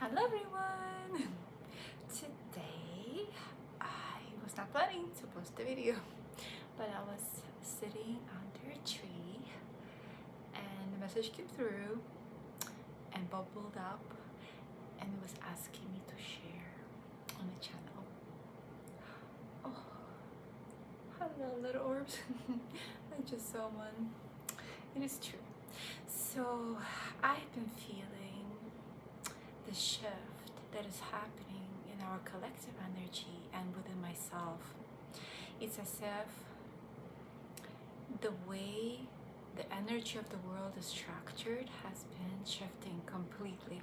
Hello everyone! Today I was not planning to post a video, but I was sitting under a tree and the message came through and bubbled up and it was asking me to share on the channel. Oh, hello little orbs. I just saw one. It is true. So I've been feeling the shift that is happening in our collective energy and within myself. It's as if the way the energy of the world is structured has been shifting completely.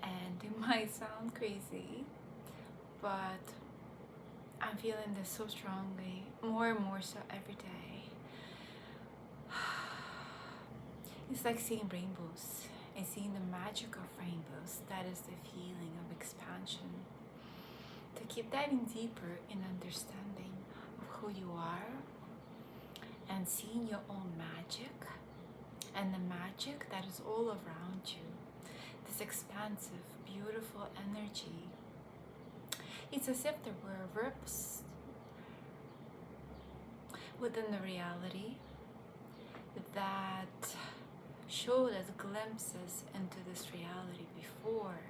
And it might sound crazy, but I'm feeling this so strongly, more and more so every day. It's like seeing rainbows and seeing the magic of rainbows. That is the feeling of expansion. To keep diving deeper in understanding of who you are and seeing your own magic and the magic that is all around you. This expansive, beautiful energy. It's as if there were rips within the reality that showed us glimpses into this reality before.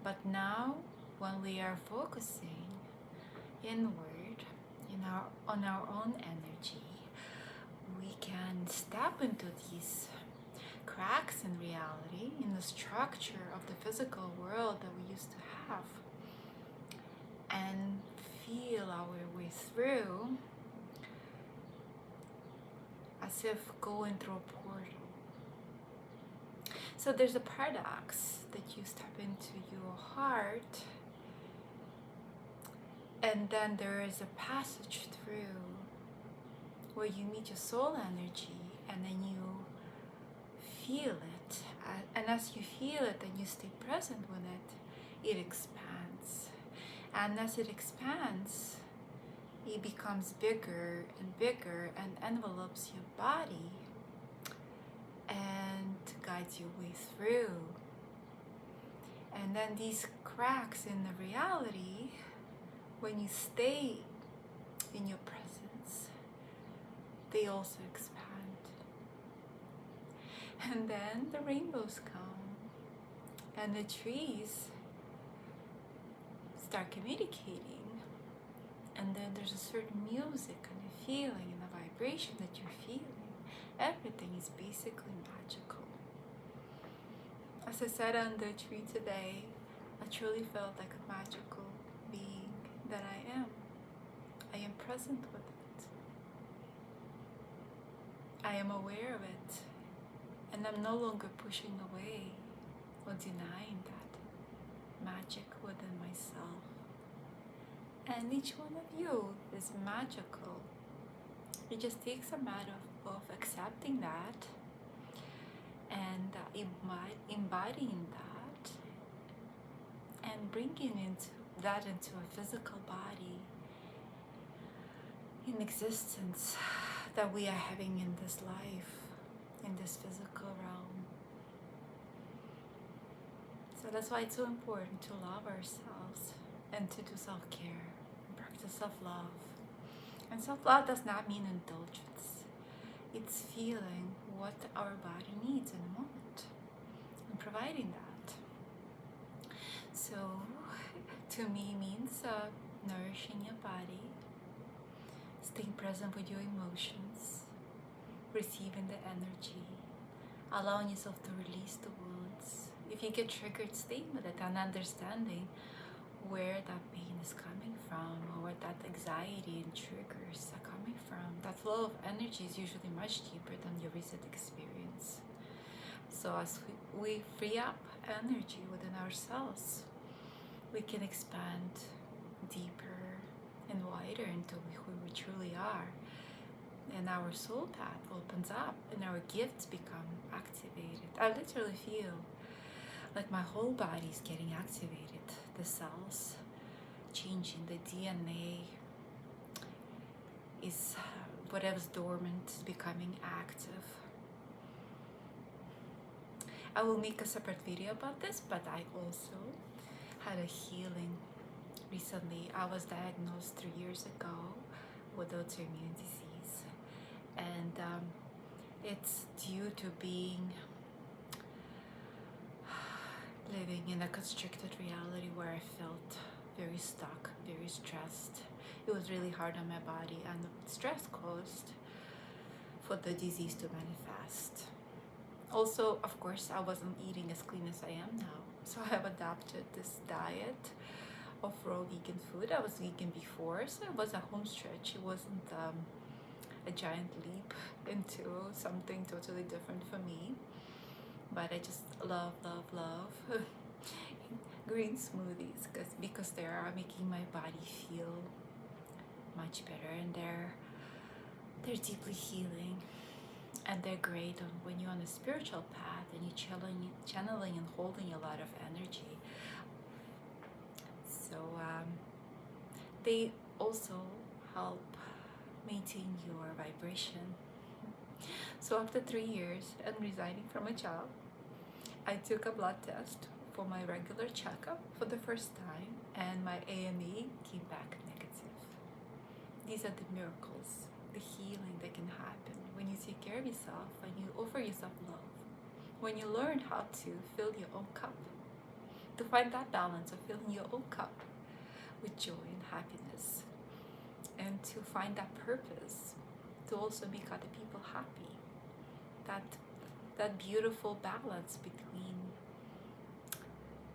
But now, when we are focusing inward on our own energy, we can step into these cracks in reality, in the structure of the physical world that we used to have, and feel our way through as if going through a portal. So there's a paradox that you step into your heart and then there is a passage through where you meet your soul energy and then you feel it. And as you feel it and you stay present with it, it expands. And as it expands, it becomes bigger and bigger and envelopes your body and guides your way through. And then these cracks in the reality, when you stay in your presence, they also expand. And then the rainbows come and the trees start communicating. And then there's a certain music and a feeling and a vibration that you're feeling. Everything is basically magical. As I sat on the tree today, I truly felt like a magical being that I am. I am present with it. I am aware of it. And I'm no longer pushing away or denying that magic within myself. And each one of you is magical. It just takes a matter of accepting that and embodying that and bringing that into a physical body in existence that we are having in this life, in this physical realm. So that's why it's so important to love ourselves and to do self-care and practice self-love. And self-love does not mean indulgence. It's feeling what our body needs in a moment and providing that. So to me means nourishing your body, staying present with your emotions, receiving the energy, allowing yourself to release the wounds. If you get triggered, stay with it and understanding where that pain is coming from or where that anxiety and triggers are coming from. That flow of energy is usually much deeper than your recent experience. So as we free up energy within ourselves, we can expand deeper and wider into who we truly are. And our soul path opens up and our gifts become activated. I literally feel like my whole body is getting activated. The cells changing, the DNA is whatever's dormant is becoming active. I will make a separate video about this, but I also had a healing recently. I was diagnosed 3 years ago with autoimmune disease, and it's due to being living in a constricted reality where I felt very stuck, very stressed. It was really hard on my body, and the stress caused for the disease to manifest. Also, of course, I wasn't eating as clean as I am now, so I have adapted this diet of raw vegan food. I was vegan before, so it was a home stretch. It wasn't a giant leap into something totally different for me, but I just love green smoothies because they are making my body feel much better, and they're deeply healing, and they're great when you're on a spiritual path and you're channeling and holding a lot of energy. So they also help maintain your vibration. So after 3 years and resigning from a job, I took a blood test for my regular checkup for the first time, and my AME came back negative. These are the miracles, the healing that can happen when you take care of yourself, when you offer yourself love, when you learn how to fill your own cup, to find that balance of filling your own cup with joy and happiness, and to find that purpose to also make other people happy. That beautiful balance between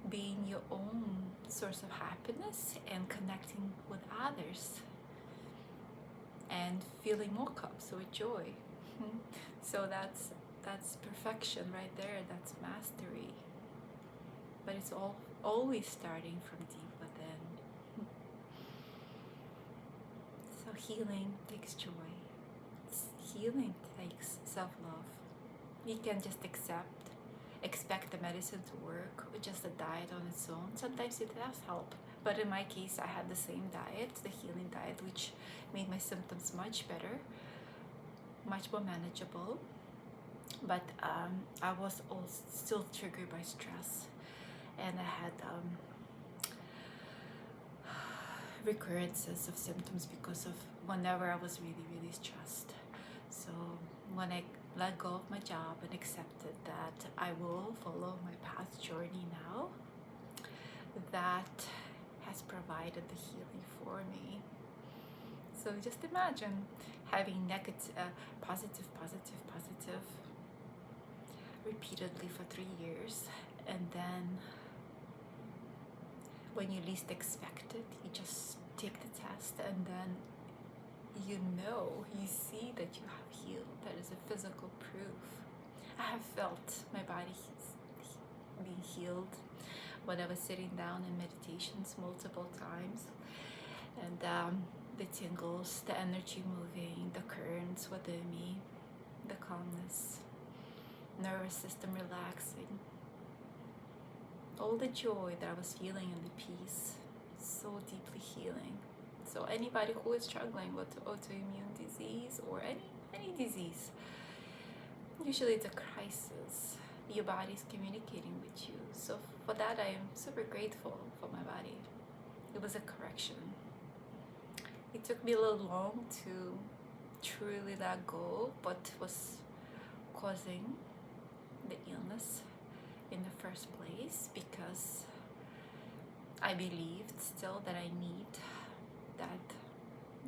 being your own source of happiness and connecting with others and filling more cups with joy. So that's perfection right there. That's mastery. But it's always starting from deep within. So healing takes joy. Healing takes self-love. You can just expect the medicine to work or just a diet on its own. Sometimes it does help. But in my case, I had the same diet, the healing diet, which made my symptoms much better, much more manageable. But I was also still triggered by stress, and I had recurrences of symptoms because of whenever I was really, really stressed. So when I let go of my job and accepted that I will follow my path journey now, that has provided the healing for me. So just imagine having negative, positive repeatedly for 3 years, and then when you least expect it, you just take the test, and then you see that you have healed. That is a physical proof. I have felt my body being healed when I was sitting down in meditations multiple times, and the tingles, the energy moving, the currents within me, the calmness, nervous system relaxing, all the joy that I was feeling and the peace, so deeply healing. So anybody who is struggling with autoimmune disease or any disease, usually it's a crisis. Your body is communicating with you. So for that, I am super grateful for my body. It was a correction. It took me a little long to truly let go what was causing the illness in the first place, because I believed still that I need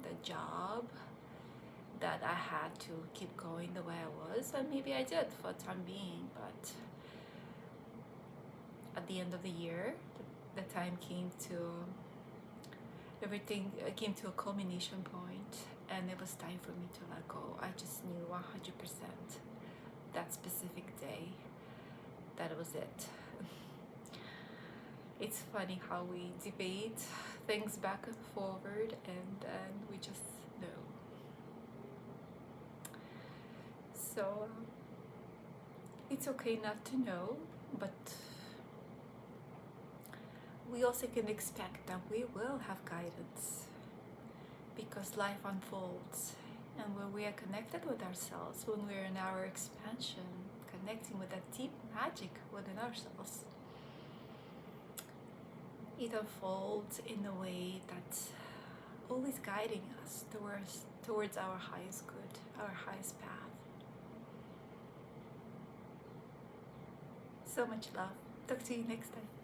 the job, that I had to keep going the way I was, and maybe I did for the time being, but at the end of the year, the time came to everything came to a culmination point, and it was time for me to let go. I just knew 100% that specific day that it was it. It's funny how we debate things back and forward, and then we just know. So it's okay not to know, but we also can expect that we will have guidance, because life unfolds, and when we are connected with ourselves, when we're in our expansion, kind connecting with that deep magic within ourselves, it unfolds in a way that's always guiding us towards our highest good, our highest path. So much love. Talk to you next time.